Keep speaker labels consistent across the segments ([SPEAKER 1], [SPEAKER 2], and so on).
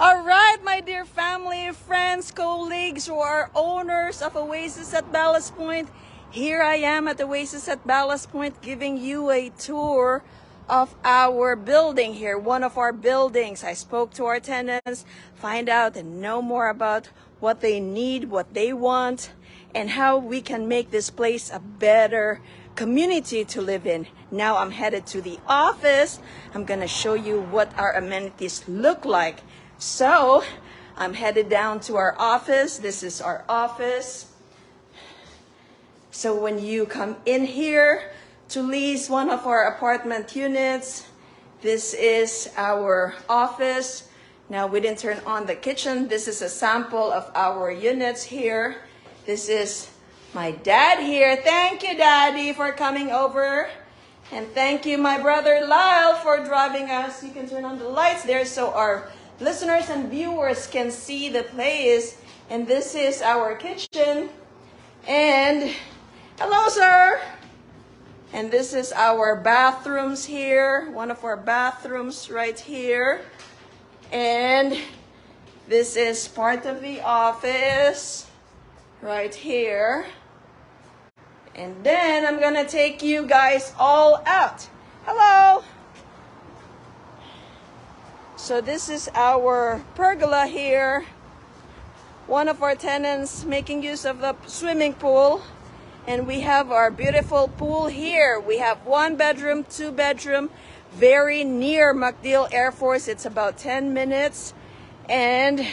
[SPEAKER 1] All right, my dear family, friends, colleagues who are owners of Oasis at Ballast Point. Here I am at Oasis at Ballast Point giving you a tour of our building here, one of our buildings. I spoke to our tenants, find out and know more about what they need, what they want, and how we can make this place a better community to live in. Now I'm headed to the office. I'm gonna show you what our amenities look like. So I'm headed down to our office. This is our office. So when you come in here to lease one of our apartment units, this is our office. Now we didn't turn on the kitchen. This is a sample of our units here. This is my dad here. Thank you, Daddy, for coming over. And thank you, my brother Lyle, for driving us. You can turn on the lights there so our listeners and viewers can see the place. And this is our kitchen. And hello, sir. And this is our bathrooms here. One of our bathrooms right here. And this is part of the office right here. And then I'm gonna take you guys all out. Hello. So this is our pergola here. One of our tenants making use of the swimming pool. And we have our beautiful pool here. We have 1 bedroom, 2 bedroom, very near MacDill Air Force. It's about 10 minutes. And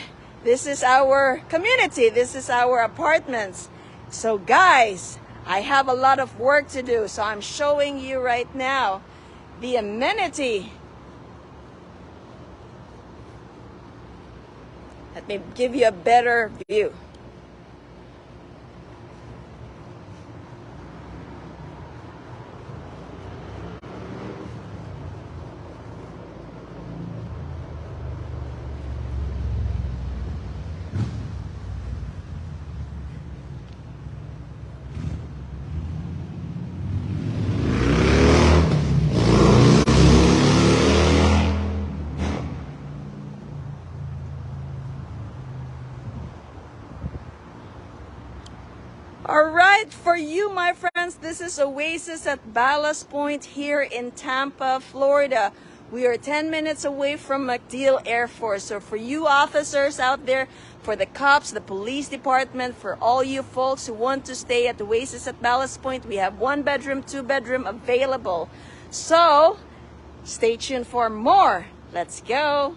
[SPEAKER 1] this is our community. This is our apartments. So guys, I have a lot of work to do. So I'm showing you right now the amenity. Let me give you a better view. All right, for you, my friends, this is Oasis at Ballast Point here in Tampa, Florida. We are 10 minutes away from MacDill Air Force. So for you officers out there, for the cops, the police department, for all you folks who want to stay at Oasis at Ballast Point, we have 1 bedroom, 2 bedroom available. So stay tuned for more. Let's go.